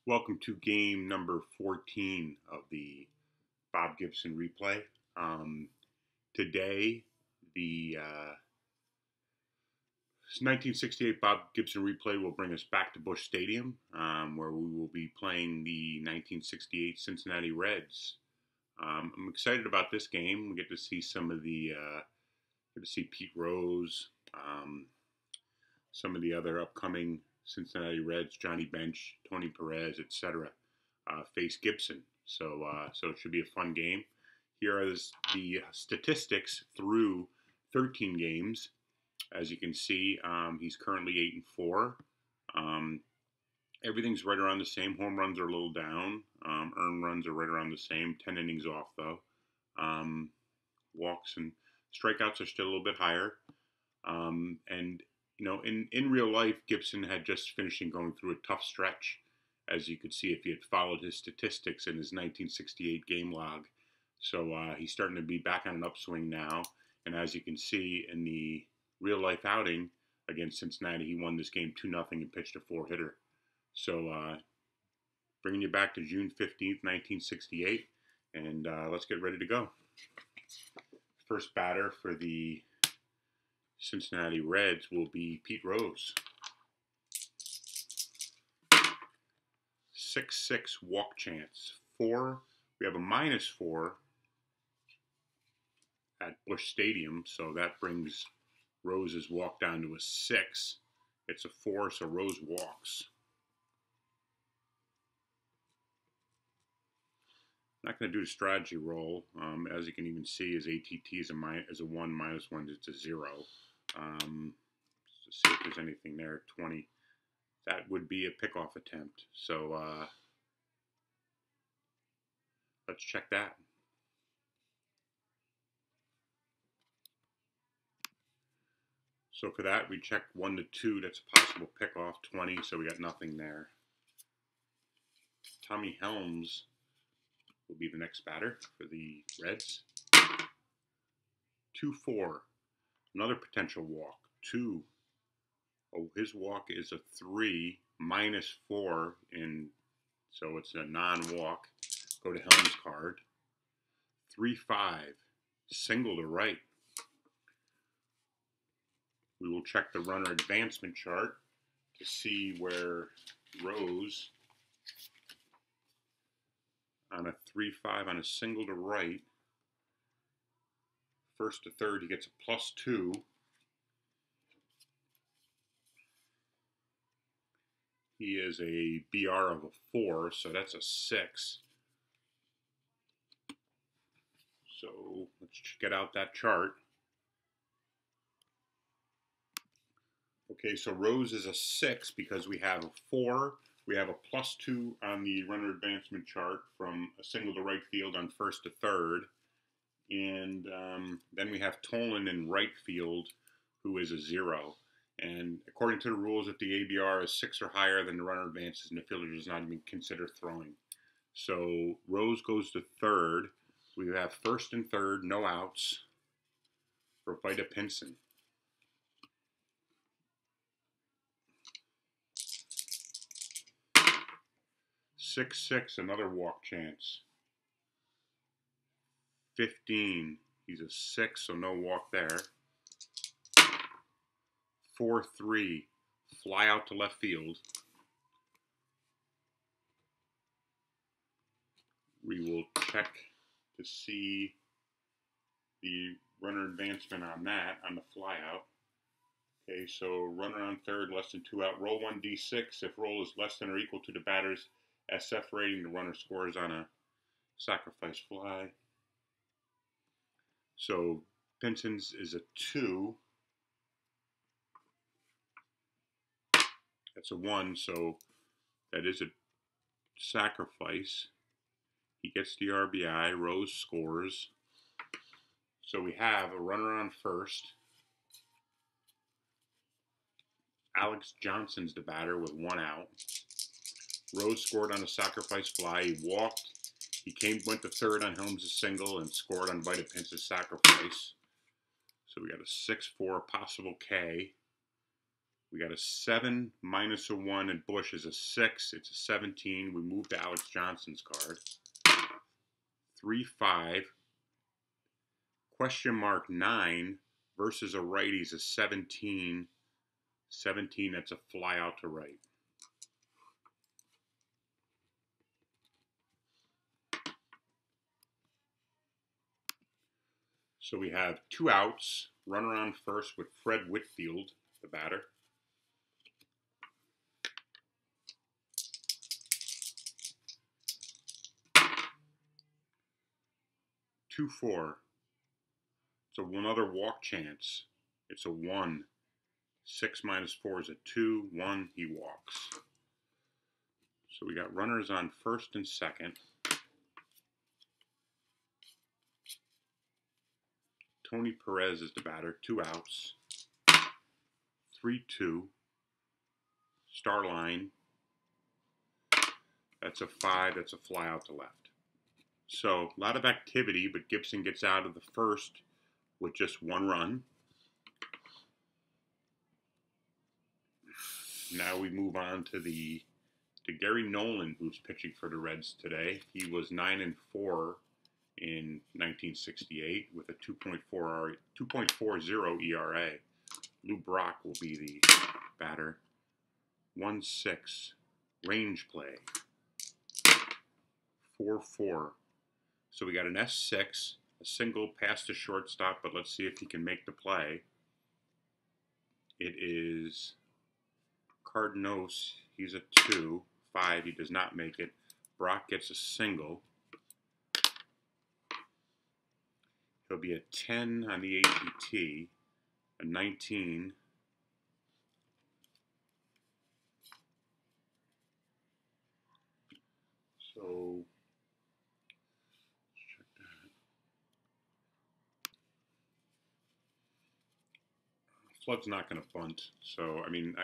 Welcome to game number 14 of the Bob Gibson replay. Today, the 1968 Bob Gibson replay will bring us back to Busch Stadium, where we will be playing the 1968 Cincinnati Reds. I'm excited about this game. We get to see some of the, get to see Pete Rose, some of the other upcoming Cincinnati Reds, Johnny Bench, Tony Perez, etc., face Gibson. So it should be a fun game. Here are the statistics through 13 games. As you can see, he's currently 8-4. Everything's right around the same. Home runs are a little down. Earned runs are right around the same. 10 innings off, though. Walks and strikeouts are still a little bit higher. And you know, in real life, Gibson had just finishing going through a tough stretch, as you could see if he had followed his statistics in his 1968 game log. So he's starting to be back on an upswing now. And as you can see in the real life outing against Cincinnati, he won this game 2-0 and pitched a 4-hitter. So bringing you back to June 15th, 1968, and let's get ready to go. First batter for the Cincinnati Reds will be Pete Rose. 6-6 walk chance. 4. We have a -4 at Busch Stadium, so that brings Rose's walk down to a 6. It's a 4, so Rose walks. Not going to do the strategy roll. As you can even see, his ATT is a 1, -1, it's a 0. To see if there's anything there. 20. That would be a pickoff attempt. So let's check that. So for that, we check 1 to 2. That's a possible pickoff. 20. So we got nothing there. Tommy Helms will be the next batter for the Reds. 2-4. Another potential walk. 2. Oh, his walk is a 3, -4, and so it's a non-walk. Go to Helms' card. 3-5. Single to right. We will check the runner advancement chart to see where Rose, on a 3-5 on a single to right, first to third, he gets a +2. He is a BR of a 4, so that's a 6. So let's get out that chart. Okay, so Rose is a 6 because we have a 4. We have a +2 on the runner advancement chart from a single to right field on first to third. And then we have Tolan in right field, who is a 0. And according to the rules, if the ABR is 6 or higher, then the runner advances and the fielder does not even consider throwing. So Rose goes to third. We have first and third, no outs for Vida Pinson. 6-6, another walk chance. 15, he's a 6, so no walk there. 4-3, fly out to left field. We will check to see the runner advancement on that, on the fly out. Okay, so runner on third, less than 2 out. Roll 1d6. If roll is less than or equal to the batter's SF rating, the runner scores on a sacrifice fly. So Pinson's is a 2. That's a 1, so that is a sacrifice. He gets the RBI. Rose scores. So we have a runner on first. Alex Johnson's the batter with 1 out. Rose scored on a sacrifice fly. He walked. He went to third on Helms' single and scored on Vida Pinson's sacrifice. So we got a 6-4 possible K. We got a 7 minus a 1, and Bush is a 6. It's a 17. We move to Alex Johnson's card. 3-5. Question mark 9 versus a righty's a 17. 17, that's a fly out to right. So we have 2 outs, runner on first with Fred Whitfield, the batter. 2-4. So another walk chance. It's a 1. 6 minus 4 is a 2. 1, he walks. So we got runners on first and second. Tony Perez is the batter. 2 outs. 3-2. Star line. That's a 5. That's a fly out to left. So a lot of activity, but Gibson gets out of the first with just 1 run. Now we move on to Gary Nolan, who's pitching for the Reds today. He was 9-4 in 1968 with a 2.40 ERA. Lou Brock will be the batter. 1-6. Range play. 4-4. So we got an S6, a single past the shortstop, but let's see if he can make the play. It is Cardenos. He's a 2. 5. He does not make it. Brock gets a single. He'll be a 10 on the ATT, a 19. So let's check that. Flood's not going to bunt. So, I mean,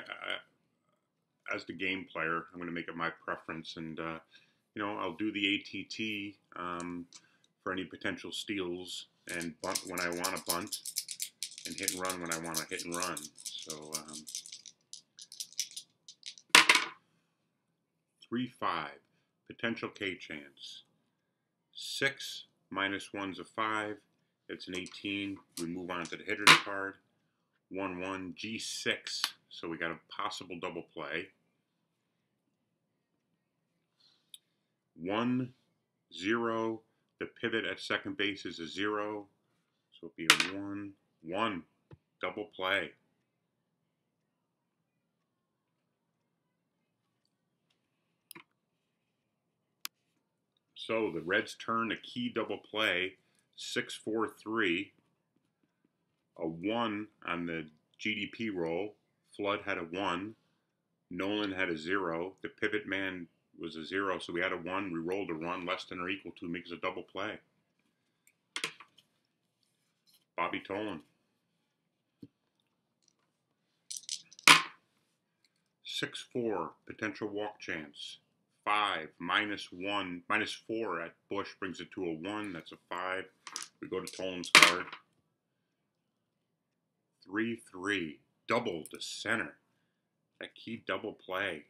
as the game player, I'm going to make it my preference, and I'll do the ATT for any potential steals, and bunt when I want to bunt, and hit and run when I want to hit and run. So 3-5, potential K chance. 6 minus 1's a 5. It's an 18. We move on to the hitter's card. 1-1, G6. So we got a possible double play. 1-0. The pivot at second base is a 0. So it'll be a 1-1. Double play. So the Reds turn a key double play. 6-4-3. A 1 on the GDP roll. Flood had a 1. Nolan had a 0. The pivot man was a 0, so we had a 1. We rolled a run less than or equal to, makes a double play. Bobby Tolan. 6-4, potential walk chance. 5 minus 1, minus 4 at Bush brings it to a 1. That's a 5. We go to Tolan's card. 3-3, double to center. That key double play.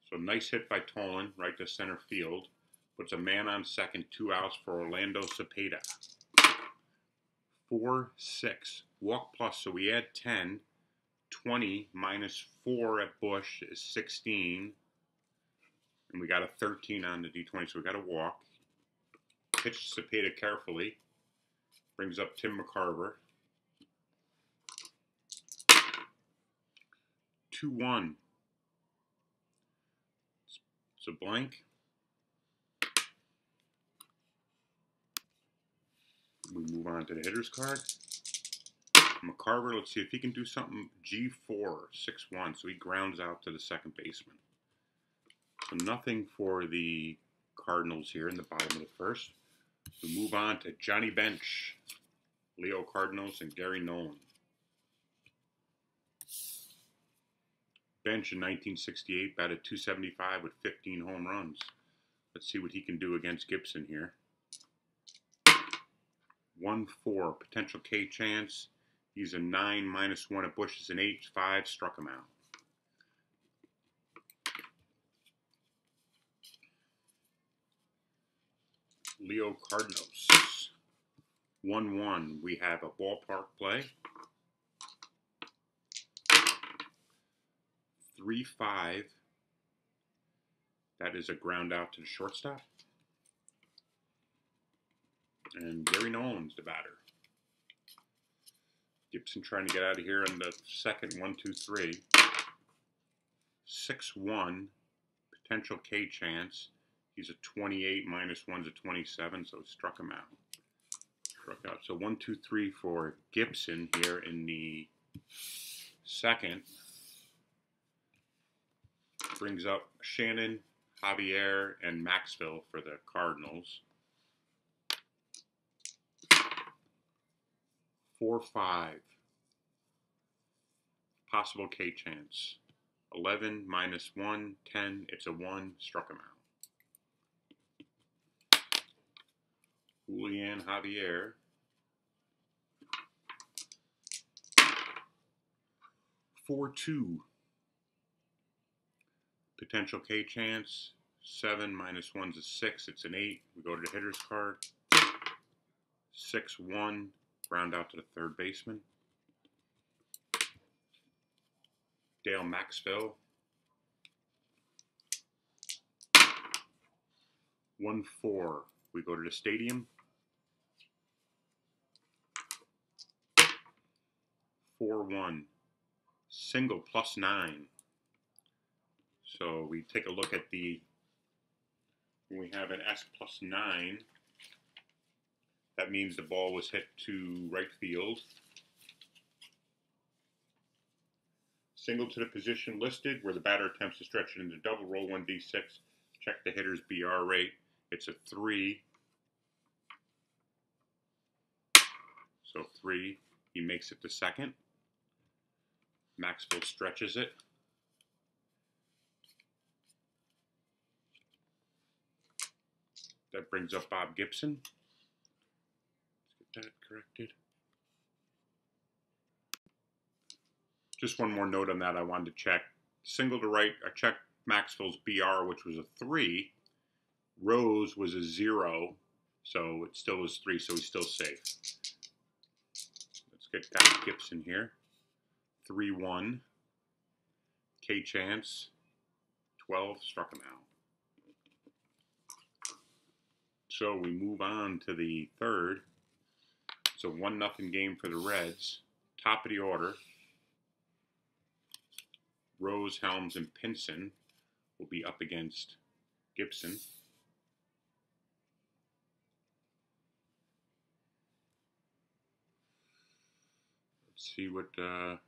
So nice hit by Tolan, right to center field. Puts a man on second, 2 outs for Orlando Cepeda. 4-6, walk plus, so we add 10. 20 minus 4 at Bush is 16. And we got a 13 on the D20, so we got a walk. Pitch Cepeda carefully. Brings up Tim McCarver. 2-1. It's a blank. We move on to the hitter's card. McCarver, let's see if he can do something. G4, 6-1, so he grounds out to the second baseman. So nothing for the Cardinals here in the bottom of the first. We move on to Johnny Bench, Leo Cardinals, and Gary Nolan. Bench in 1968 batted .275 with 15 home runs. Let's see what he can do against Gibson here. 1-4, potential K chance. He's a 9, -1 at Bush is an 8, 5, struck him out. Leo Cardnos. 1-1. We have a ballpark play. 3-5. That is a ground out to the shortstop. And Gary Nolan's the batter. Gibson trying to get out of here in the second. 1-2-3. 6-1. Potential K chance. He's a 28, -1's a 27, so it struck him out. Struck out. So 1-2-3 for Gibson here in the second. Brings up Shannon, Javier, and Maxville for the Cardinals. 4-5. Possible K chance. 11, -1, 10, it's a 1, struck him out. Julian Javier. 4-2. Potential K chance. 7, -1's a 6, it's an 8. We go to the hitter's card. 6-1. Ground out to the third baseman. Dale Maxville. 1-4. We go to the stadium. 4-1. Single +9. So we take a look at the, when we have an S +9, that means the ball was hit to right field. Single to the position listed where the batter attempts to stretch it into double. Roll 1d6. Check the hitter's BR rate. It's a 3. So 3. He makes it to second. Maxville stretches it. That brings up Bob Gibson. Let's get that corrected. Just one more note on that I wanted to check. Single to right, I checked Maxville's BR, which was a 3. Rose was a 0, so it still was 3, so he's still safe. Let's get Bob Gibson here. 3-1. K chance. 12, struck him out. So we move on to the third. It's a 1-0 game for the Reds. Top of the order. Rose, Helms, and Pinson will be up against Gibson. Let's see what the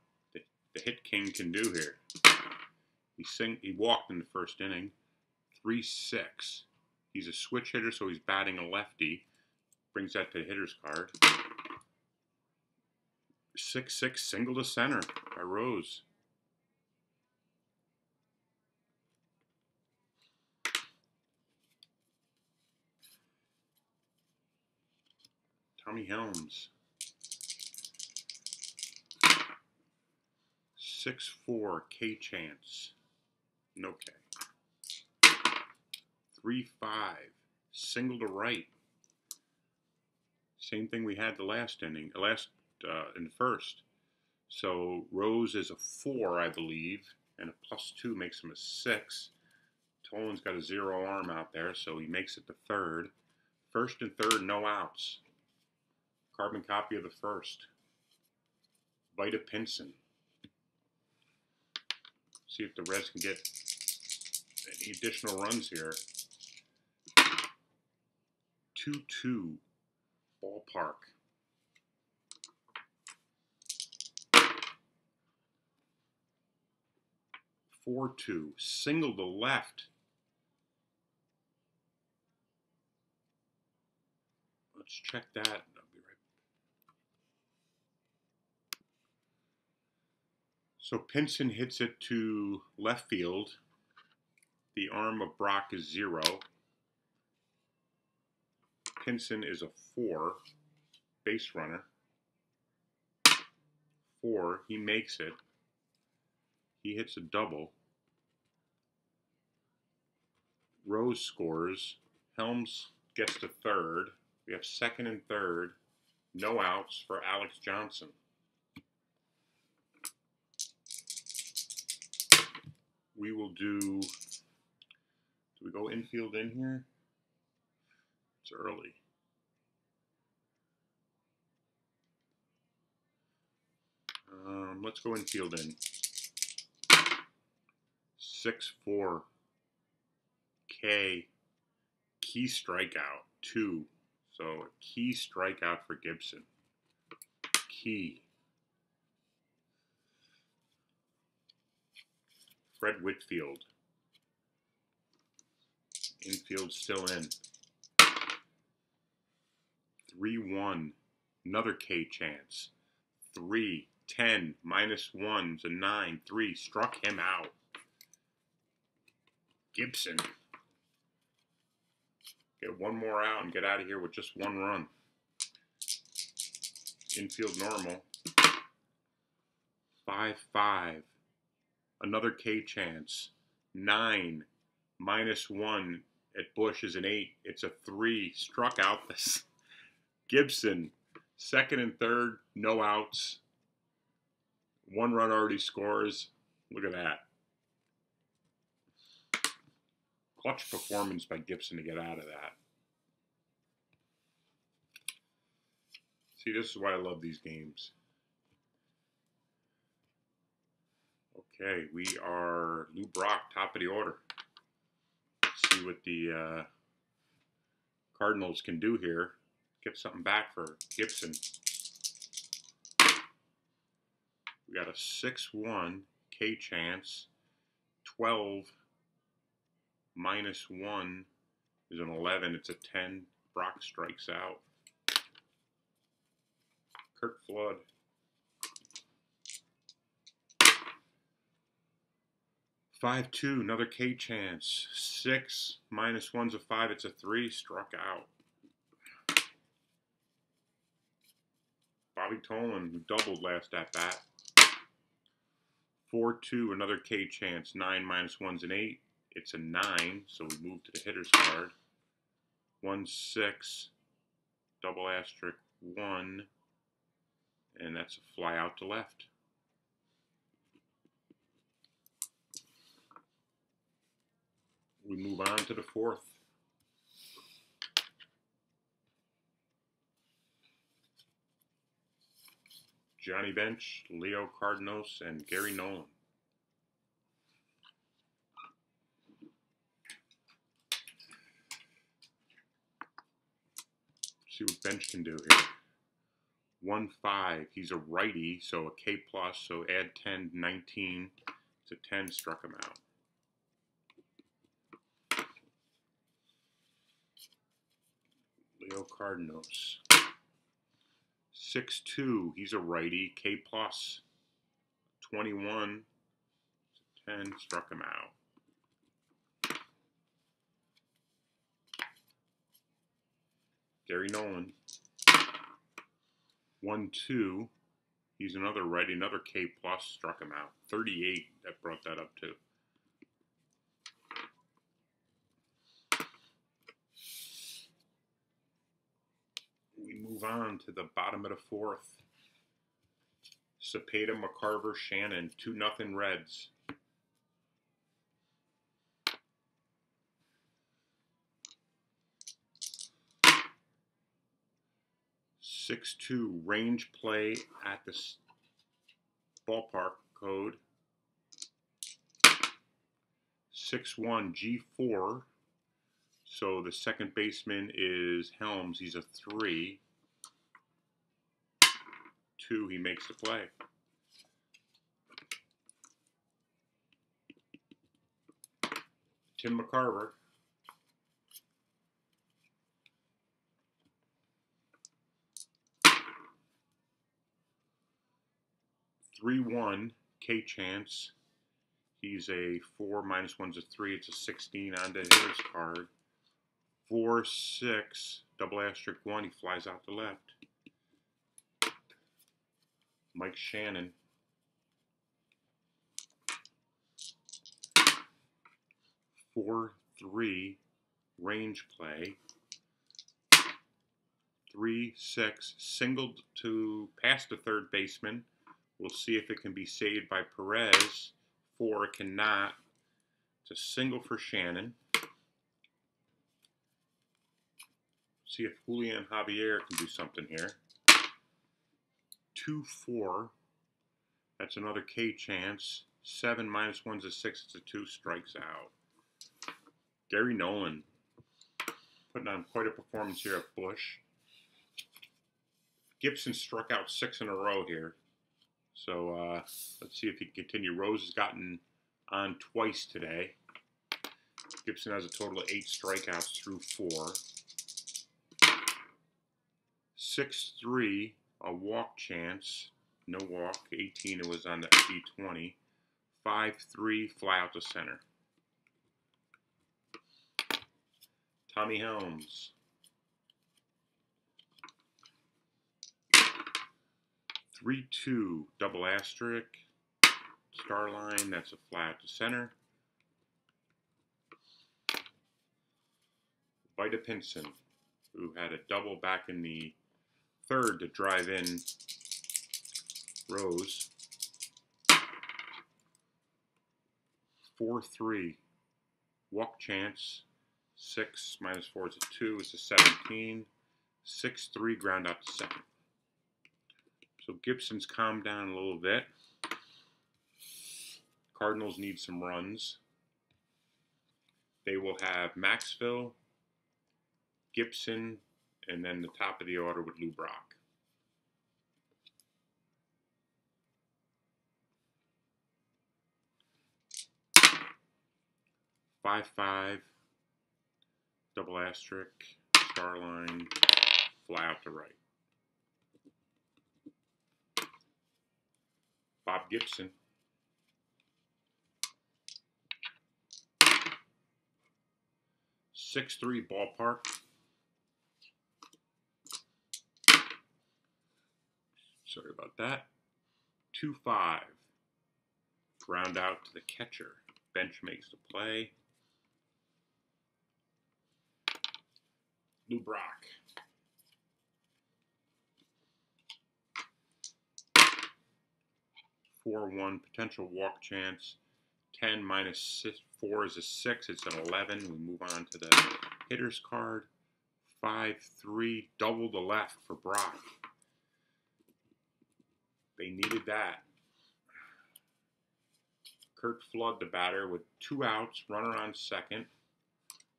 hit king can do here. He walked in the first inning. 3-6. He's a switch hitter, so he's batting a lefty. Brings that to the hitter's card. 6-6, single to center by Rose. Tommy Helms. 6-4, K chance. No K. 3-5, single to right. Same thing we had the last inning, in the first. So Rose is a 4, I believe, and a +2 makes him a 6. Tolan's got a 0 arm out there, so he makes it to third. First and third, no outs. Carbon copy of the first. Vita Pinson. See if the Reds can get any additional runs here. 2-2, ballpark. 4-2, single to left. Let's check that. I'll be right back. So Pinson hits it to left field. The arm of Brock is 0. Pinson is a 4, base runner. 4. He makes it. He hits a double. Rose scores. Helms gets to third. We have second and third. No outs for Alex Johnson. We will do we go infield in here? It's early. Let's go infield in. 6-4. K. Key strikeout. 2. So a key strikeout for Gibson. Key. Fred Whitfield. Infield still in. 3-1. Another K chance. 3. 10. -1's a 9. 3. Struck him out. Gibson. Get one more out and get out of here with just 1 run. Infield normal. 5-5. Another K chance. 9. -1 at Bush is an 8. It's a 3. Struck out this. Gibson. Second and third. No outs. 1 run already scores. Look at that. Clutch performance by Gibson to get out of that. See, this is why I love these games. Okay, we are Lou Brock, top of the order. Let's see what the Cardinals can do here. Get something back for Gibson. We got a 6-1 K chance. 12 -1 is an 11. It's a 10. Brock strikes out. Kurt Flood. 5-2, another K chance. 6 -1's a 5. It's a 3. Struck out. Bobby Tolan, who doubled last at bat. 4-2, another K chance. 9 -1's an 8. It's a 9, so we move to the hitter's card. 1-6, double asterisk 1, and that's a fly out to left. We move on to the 4th. Johnny Bench, Leo Cardenos, and Gary Nolan. See what Bench can do here. 1-5. He's a righty, so a K plus. So add 10, 19. It's a 10. Struck him out. Leo Cardenos. 6-2. He's a righty, K plus. 21. It's a 10. Struck him out. Gary Nolan. 1-2. He's another righty, another K plus, struck him out. 38, that brought that up too. We move on to the bottom of the 4th. Cepeda, McCarver, Shannon, 2-0 Reds. 6-2 range play at the ballpark code. 6-1 G4. So the second baseman is Helms. He's a 3. 2, he makes the play. Tim McCarver. 3-1 K chance. He's a 4, -1's a 3. It's a 16 on the hitter's card. 4-6 double asterisk 1. He flies out to left. Mike Shannon. 4-3 range play. 3-6 singled to past the third baseman. We'll see if it can be saved by Perez. 4, it cannot. It's a single for Shannon. See if Julian Javier can do something here. 2-4. That's another K chance. 7 minus 1's a 6. It's a 2. Strikes out. Gary Nolan putting on quite a performance here at Busch. Gibson struck out 6 in a row here. So let's see if he can continue. Rose has gotten on twice today. Gibson has a total of 8 strikeouts through 4. 6-3, a walk chance. No walk. 18, it was on the D20. 5-3, fly out to center. Tommy Helms. 3-2, double asterisk. Star line, that's a fly out to center. Vita Pinson, who had a double back in the third to drive in Rose. 4-3, walk chance. 6 minus 4 is a 2. It's a 17. 6-3, ground out to second. So Gibson's calmed down a little bit. Cardinals need some runs. They will have Maxville, Gibson, and then the top of the order with Lou Brock. 5-5, double asterisk, star line, fly out to right. Bob Gibson. 6-3 ballpark. Sorry about that. 2-5. Ground out to the catcher. Bench makes the play. Lou Brock. 4-1 potential walk chance. 10 minus 4 is a 6. It's an 11. We move on to the hitter's card. 5-3 double the left for Brock. They needed that. Kurt Flood, the batter, with 2 outs, runner on second.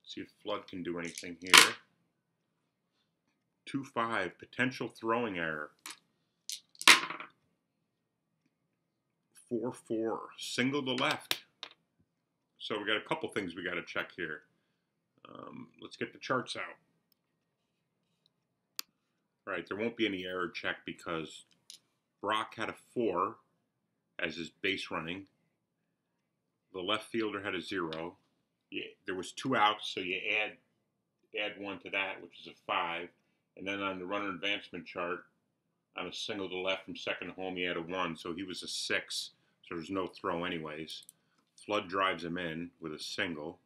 See if Flood can do anything here. 2-5, potential throwing error. 4-4, single to left. So we got a couple things we got to check here. Let's get the charts out. All right, there won't be any error check because Brock had a 4 as his base running. The left fielder had a 0. Yeah, there was 2 outs, so you add 1 to that, which is a 5. And then on the runner advancement chart, on a single to left from second to home, he had a 1, so he was a 6. So there's no throw anyways. Flood drives him in with a single.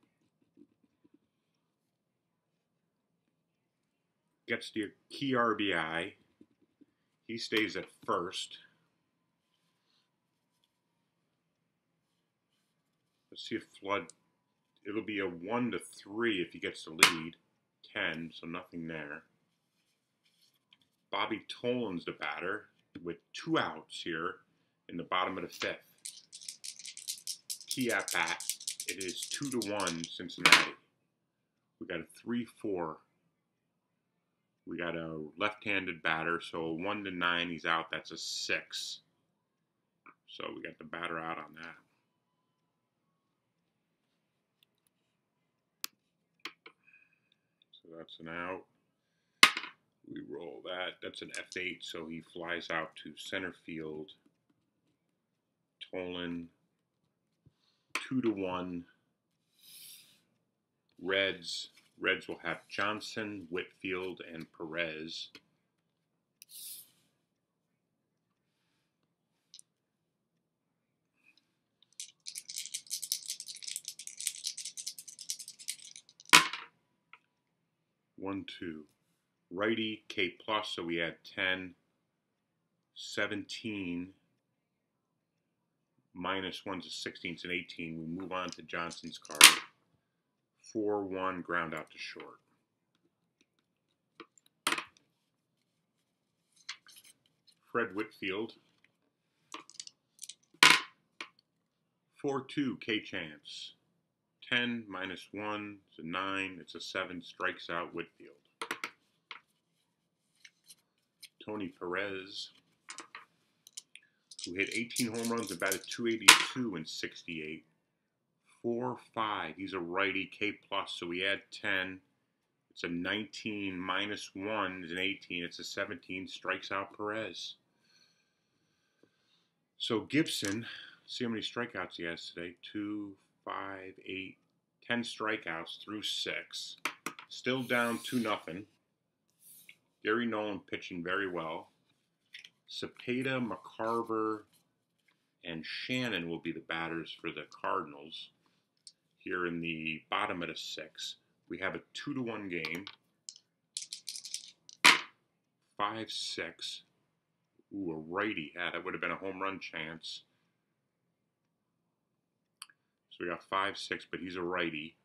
Gets the key RBI. He stays at first. Let's see if Flood, it'll be a 1-3 if he gets the lead. 10, so nothing there. Bobby Tolan's the batter with 2 outs here in the bottom of the 5th. Key at bat. It is 2-1 Cincinnati. We got a 3-4. We got a left-handed batter, so a 1-9, he's out. That's a 6. So we got the batter out on that. So that's an out. We roll that. That's an F8, so he flies out to center field. Tolan, 2-1. Reds will have Johnson, Whitfield, and Perez. 1, 2. Righty, K plus, so we add 10, 17, minus 1's a 16, it's an 18. We move on to Johnson's card. 4, 1, ground out to short. Fred Whitfield. 4, 2, K chance. 10 minus 1 is a 9, it's a 7, strikes out Whitfield. Tony Perez, who hit 18 home runs and batted .282 in 68. 4, 5, he's a righty, K plus, so we add 10. It's a 19 minus 1 is an 18, it's a 17, strikes out Perez. So Gibson, see how many strikeouts he has today. 2, 5, 8, 10 strikeouts through 6. Still down 2-0. Gary Nolan pitching very well. Cepeda, McCarver, and Shannon will be the batters for the Cardinals. Here in the bottom of the 6, we have a 2-1 game. 5, 6. Ooh, a righty. Yeah, that would have been a home run chance. So we got 5, 6, but he's a righty.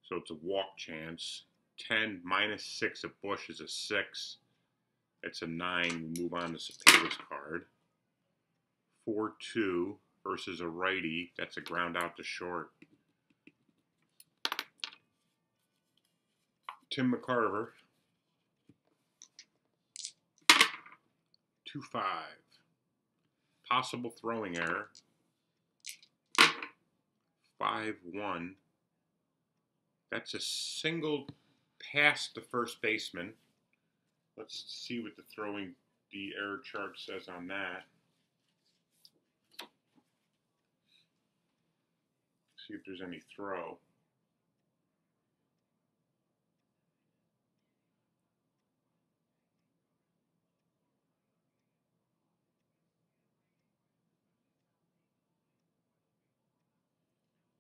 So it's a walk chance. 10 minus 6 at Bush is a 6. It's a 9. We move on to Cepeda's card. 4, 2 versus a righty. That's a ground out to short. Tim McCarver. 2, 5. Possible throwing error. 5, 1. That's a single past the first baseman. Let's see what the error chart says on that. See if there's any throw.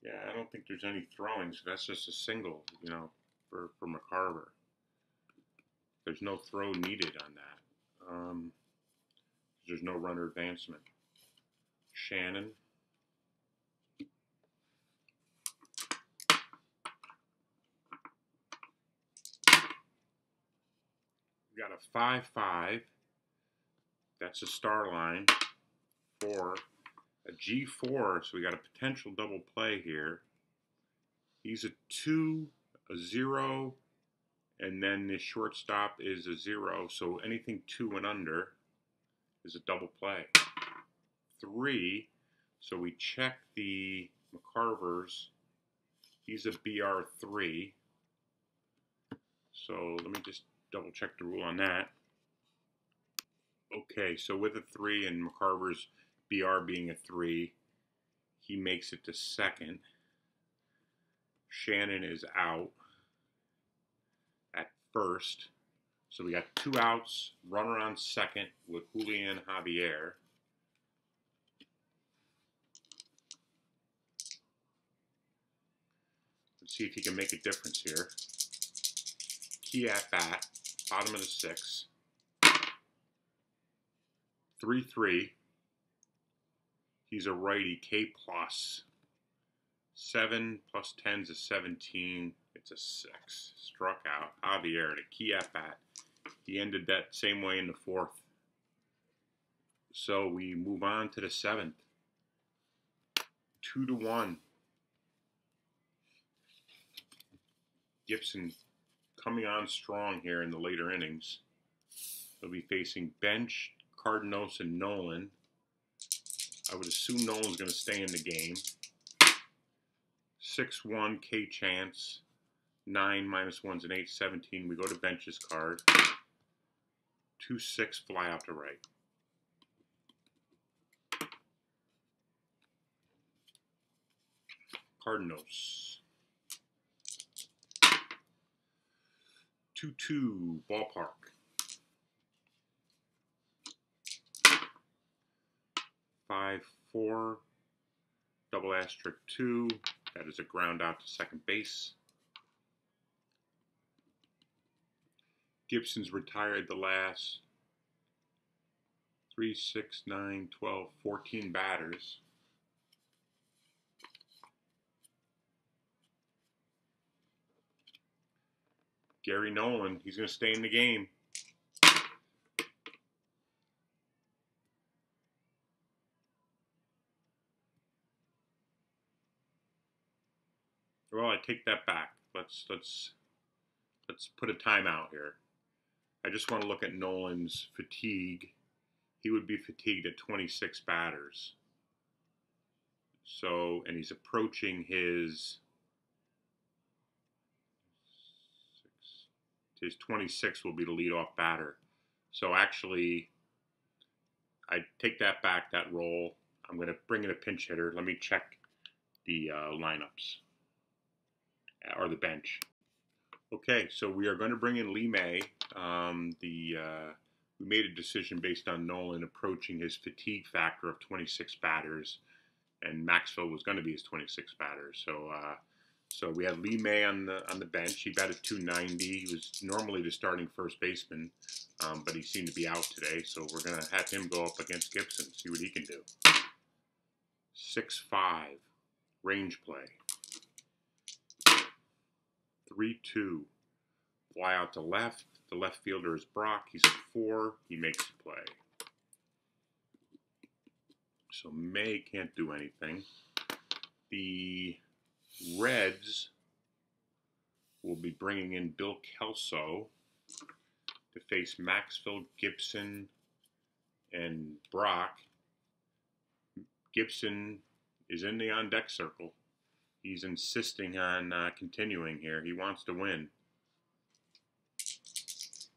Yeah, I don't think there's any throwing, so that's just a single, for McCarver. There's no throw needed on that. There's no runner advancement. Shannon. We got a 5, 5. That's a star line. 4. A G4, so we got a potential double play here. He's a 2, a 0, and then the shortstop is a 0, so anything 2 and under is a double play. 3, so we check the McCarvers. He's a BR3. So let me just double check the rule on that. Okay, so with a 3 and McCarver's BR being a 3, he makes it to second. Shannon is out at first. So we got 2 outs, runner on second with Julian Javier. Let's see if he can make a difference here. Key at bat, bottom of the 6. 3, 3. He's a righty, K plus. 7 plus 10 is a 17. It's a 6. Struck out. Javier, the key at bat. He ended that same way in the 4th. So we move on to the 7th. 2-1. Gibson coming on strong here in the later innings. They'll be facing bench, Cardinals, and Nolan. I would assume Nolan's going to stay in the game. 6, 1, K chance. 9 minus 1's an 8, 17. We go to bench's card. 2, 6, fly out to right. Cardinals. 2-2 ballpark. 5, 4. Double asterisk 2. That is a ground out to second base. Gibson's retired the last 3, 6, 9, 12, 14 batters. Gary Nolan, he's going to stay in the game. Well, I take that back. Let's put a timeout here. I just want to look at Nolan's fatigue. He would be fatigued at 26 batters. So, and he's approaching his 26 will be the leadoff batter. So actually, I take that back, that role. I'm going to bring in a pinch hitter. Let me check the lineups or the bench. Okay, so we are going to bring in Lee May. We made a decision based on Nolan approaching his fatigue factor of 26 batters, and Maxwell was going to be his 26 batters. So we had Lee May on the bench. He batted .290. He was normally the starting first baseman, but he seemed to be out today. So we're going to have him go up against Gibson, see what he can do. 6-5, range play. 3-2, fly out to left. The left fielder is Brock. He's a 4. He makes the play. So May can't do anything. The Reds will be bringing in Bill Kelso to face Maxwell, Gibson, and Brock. Gibson is in the on-deck circle. He's insisting on continuing here. He wants to win.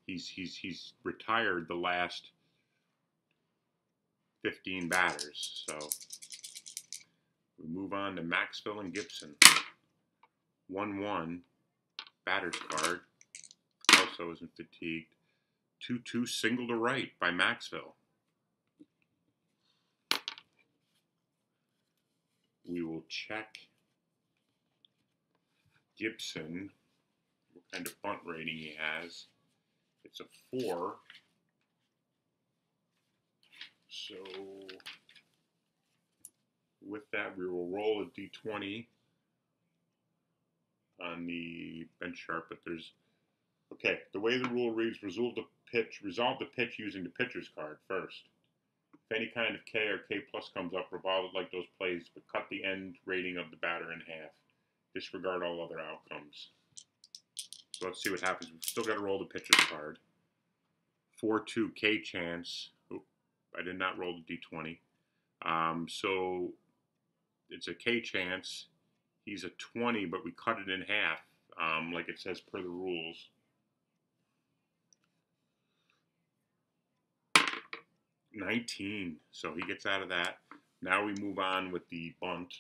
He's retired the last 15 batters. So we move on to Maxwell and Gibson. 1-1, batter's card. Also isn't fatigued. 2-2, single to right by Maxwell. We will check Gibson, what kind of bunt rating he has. It's a 4. So with that, we will roll a D20 on the bench chart. But there's, okay, the way the rule reads, resolve the pitch using the pitcher's card first. If any kind of K or K plus comes up, revolve it like those plays, but cut the end rating of the batter in half. Disregard all other outcomes. So let's see what happens. We've still got to roll the pitcher's card. 4-2 K chance. Oh, I did not roll the D20. So it's a K chance. He's a 20, but we cut it in half, like it says per the rules. 19. So he gets out of that. Now we move on with the bunt.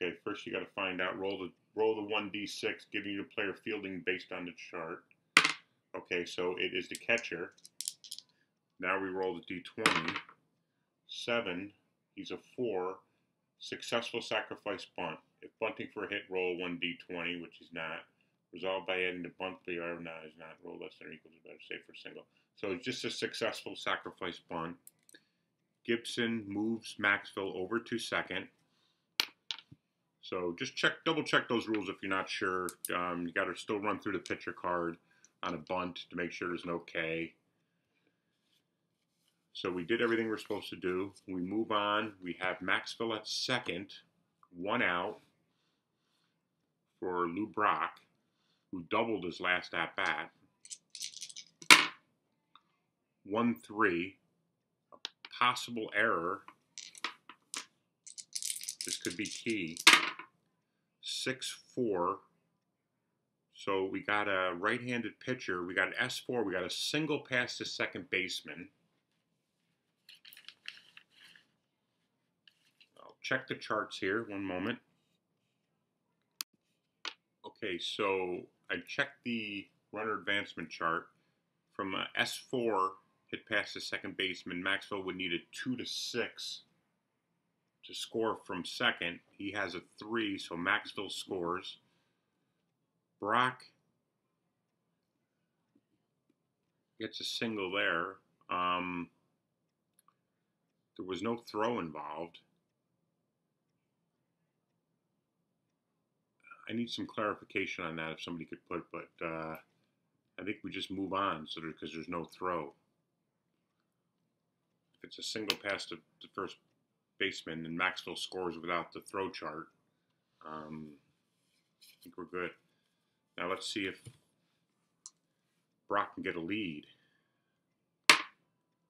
Okay, first you got to find out, roll the 1d6, giving you the player fielding based on the chart. Okay, so it is the catcher. Now we roll the d20. 7, he's a 4. Successful sacrifice bunt. If bunting for a hit, roll 1d20, which is not. Resolved by adding the bunt player. No, is not. Roll less than or equal to better, safe for single. So it's just a successful sacrifice bunt. Gibson moves Maxwell over to second. So just double check those rules if you're not sure. You got to still run through the pitcher card on a bunt to make sure there's no K. So we did everything we're supposed to do. We move on. We have Maxwell at second, 1 out for Lou Brock, who doubled his last at-bat. 1-3, a possible error. This could be key. 6-4. So we got a right-handed pitcher. We got an S4. We got a single pass to second baseman. I'll check the charts here. One moment. Okay, so I checked the runner advancement chart. from S4 hit past the second baseman. Maxwell would need a 2-6 to score from second. He has a 3, so Maxwell scores. Brock gets a single there. There was no throw involved. I need some clarification on that if somebody could put, but I think we just move on because there's no throw. If it's a single pass to the first baseman and Maxwell scores without the throw chart, I think we're good. Now let's see if Brock can get a lead.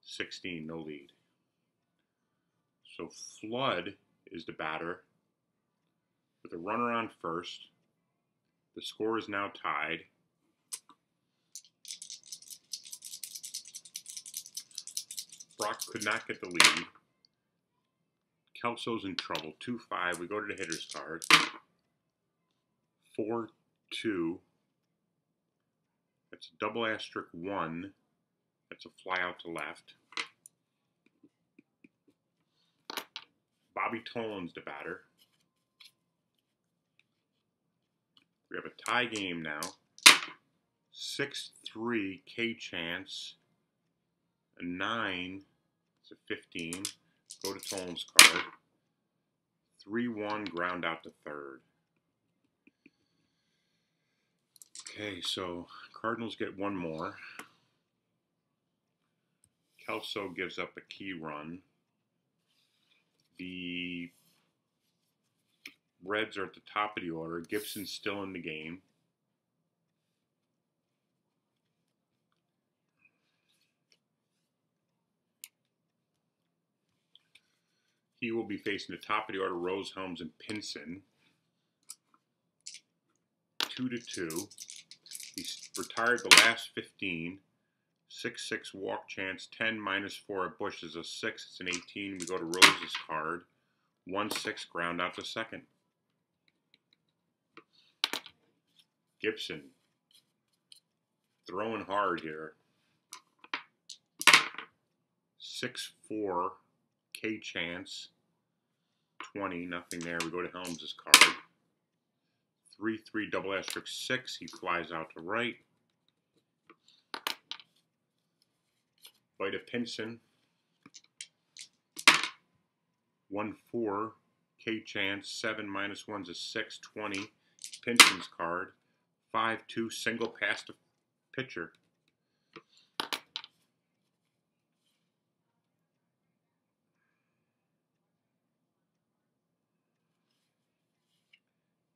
16, no lead. So Flood is the batter with a runner on first. The score is now tied. Brock could not get the lead. Kelso's in trouble. 2-5. We go to the hitter's card. 4-2. That's a double asterisk 1. That's a fly out to left. Bobby Tolan's the batter. We have a tie game now. 6-3 K chance. A 9. It's a 15. Go to Tolan's card. 3-1 ground out to third. Okay, so Cardinals get one more. Kelso gives up a key run. The Reds are at the top of the order. Gibson's still in the game. He will be facing the top of the order, Rose, Helms, and Pinson. 2-2. He's retired the last 15. 6-6 walk chance. 10 -4 at Bush is a 6. It's an 18. We go to Rose's card. 1-6 ground out to second. Gibson throwing hard here. 6-4 K chance. 20, nothing there. We go to Helms' card. 3-3 double asterisk 6. He flies out to right. Vita Pinson. 1-4 K chance. 7 -1's a 6. 20. Pinson's card. 5-2 single pass to pitcher.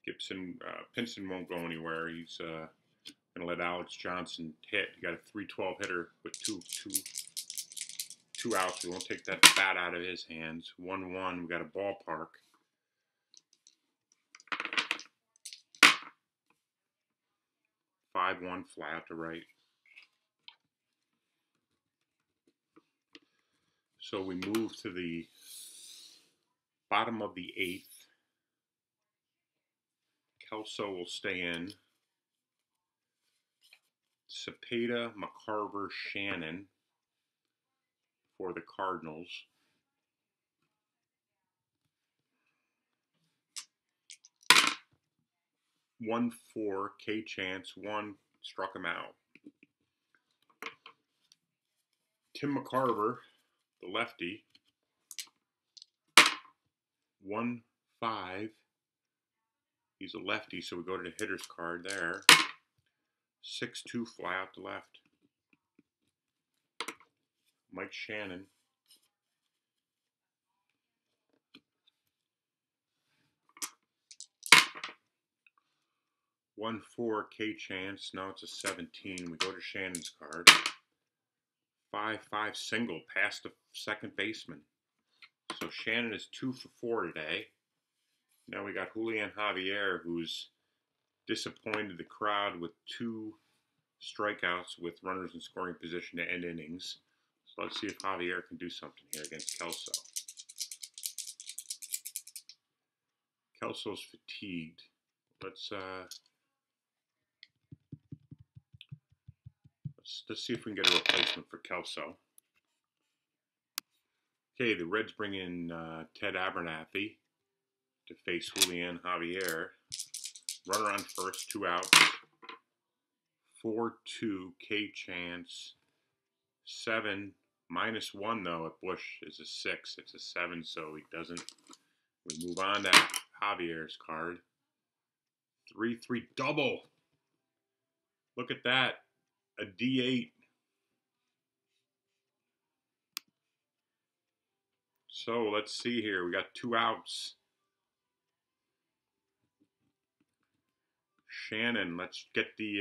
Gibson, Pinson won't go anywhere. He's going to let Alex Johnson hit. He got a 3-12 hitter with two outs. We won't take that bat out of his hands. 1-1. We got a ballpark. Five-1 fly out to right. So we move to the bottom of the 8th. Kelso will stay in. Cepeda, McCarver, Shannon for the Cardinals. One 4 K chance. 1 struck him out. Tim McCarver, the lefty. 1-5. He's a lefty, so we go to the hitter's card there. 6-2 fly out to left. Mike Shannon. 1-4 K chance. Now it's a 17. We go to Shannon's card. 5-5 single past the second baseman. So Shannon is 2 for 4 today. Now we got Julian Javier, who's disappointed the crowd with 2 strikeouts with runners in scoring position to end innings. So let's see if Javier can do something here against Kelso. Kelso's fatigued. Let's Let's see if we can get a replacement for Kelso. Okay, the Reds bring in Ted Abernathy to face Julian Javier. Runner on first, 2 outs. 4-2 K chance. 7 -1 though at Bush is a 6. It's a 7, so he doesn't. We move on to Javier's card. 3-3 double. Look at that. A D8. So let's see here. We got 2 outs. Shannon, let's get the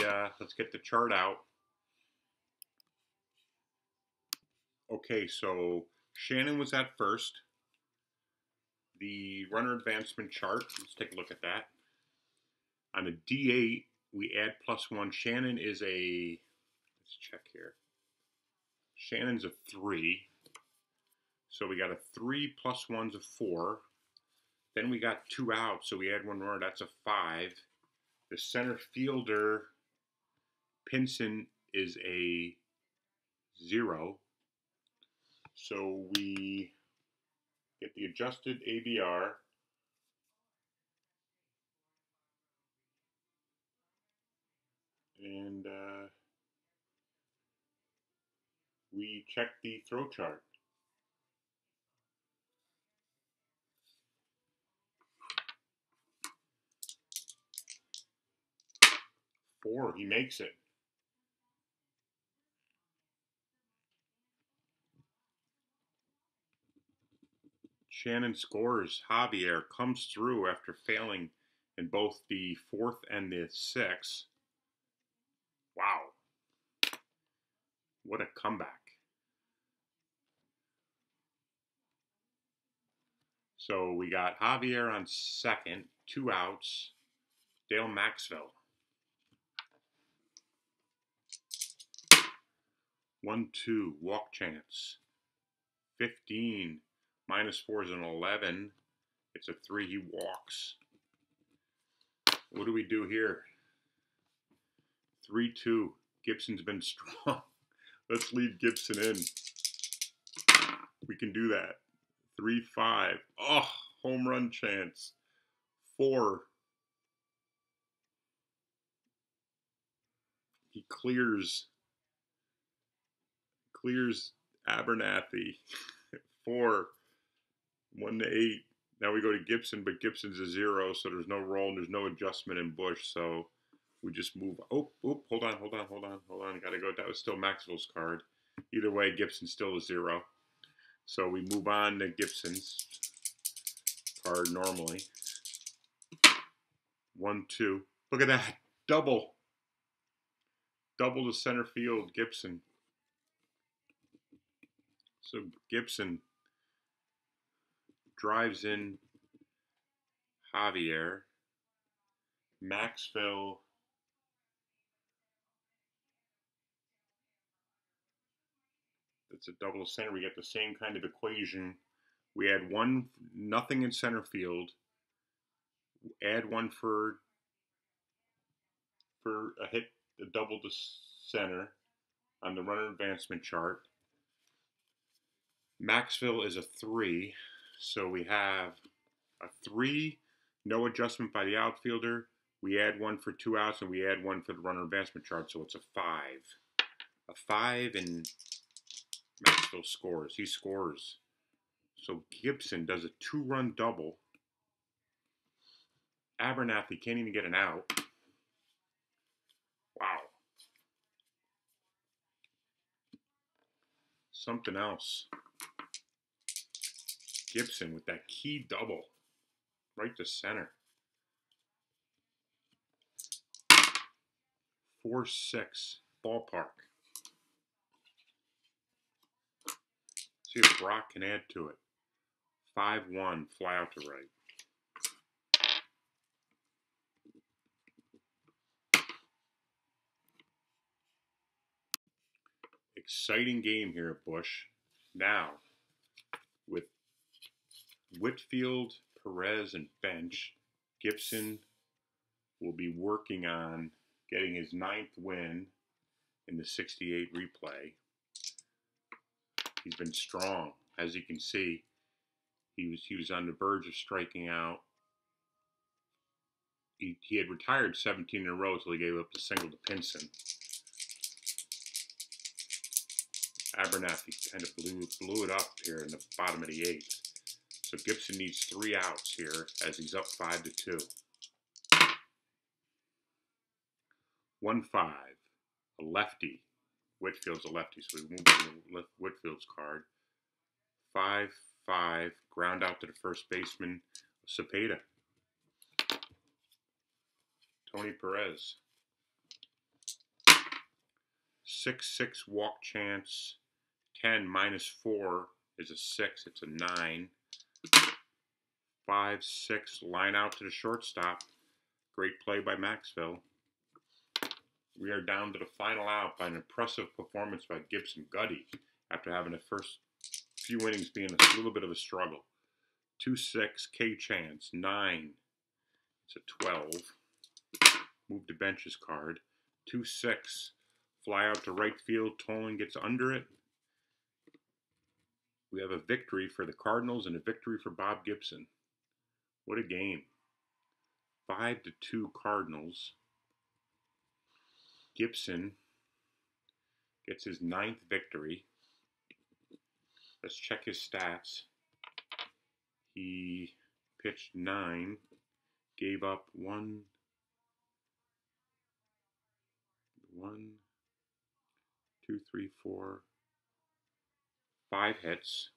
chart out. Okay, so Shannon was at first. The runner advancement chart. Let's take a look at that. On a D8, we add +1. Shannon is a. Let's check here. Shannon's a 3. So we got a 3 + 1's a 4. Then we got 2 outs, so we add 1 runner. That's a 5. The center fielder, Pinson, is a 0. So we get the adjusted ABR. And we check the throw chart. Four, he makes it. Shannon scores. Javier comes through after failing in both the 4th and the 6th. Wow. What a comeback. So we got Javier on second, 2 outs. Dale Maxwell. 1-2, walk chance. 15, -4 is an 11. It's a 3, he walks. What do we do here? 3-2, Gibson's been strong. Let's leave Gibson in. We can do that. 3-5, oh, home run chance. 4, he clears Abernathy. 4, 1-8. Now we go to Gibson, but Gibson's a 0, so there's no roll and there's no adjustment in Bush. So we just move. Oh, hold on. Gotta go. That was still Maxwell's card. Either way, Gibson's still a 0. So we move on to Gibson's card normally. 1-2. Look at that. Double to center field, Gibson. So Gibson drives in Javier. Maxwell that's a double to center. We get the same kind of equation. We add 1, nothing in center field. Add 1 for a hit, a double to center on the runner advancement chart. Maxwell is a 3, so we have a 3, no adjustment by the outfielder. We add 1 for 2 outs, and we add 1 for the runner advancement chart, so it's a 5. A 5, and Maxwell scores. He scores. So Gibson does a 2-run double. Abernathy can't even get an out. Wow. Something else. Gibson with that key double. Right to center. 4-6 ballpark. See if Brock can add to it. 5-1 fly out to right. Exciting game here at Busch. Now, with Whitfield, Perez, and bench, Gibson will be working on getting his 9th win in the 68 replay. He's been strong. As you can see, he was on the verge of striking out. He had retired 17 in a row until he gave up the single to Pinson. Abernathy kind of blew it up here in the bottom of the 8th. So Gibson needs 3 outs here as he's up 5-2. 1-5, a lefty. Whitfield's a lefty, so we move to Whitfield's card. 5-5, ground out to the first baseman, Cepeda. Tony Perez. 6-6 walk chance. 10 -4 is a 6. It's a 9. 5-6 line out to the shortstop. Great play by Maxville. We are down to the final out by an impressive performance by Gibson Gutty after having the first few innings being a little bit of a struggle. 2-6 K chance. 9. It's a 12. Move to benches card. 2-6 fly out to right field. Tolan gets under it. We have a victory for the Cardinals and a victory for Bob Gibson. What a game. 5-2 Cardinals. Gibson gets his 9th victory. Let's check his stats. He pitched 9, gave up 1, 2, 3, 4, 5 hits,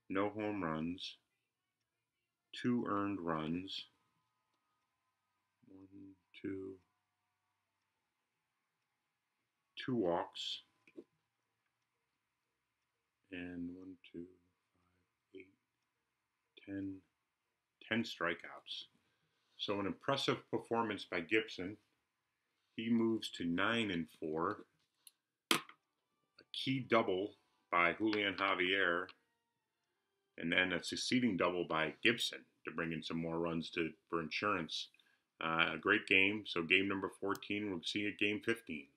no home runs, 2 earned runs, 2 walks, and 10 strikeouts. So an impressive performance by Gibson. He moves to 9-4. A key double by Julian Javier, and then a succeeding double by Gibson to bring in some more runs for insurance. A great game. So game number 14, we'll see you at game 15.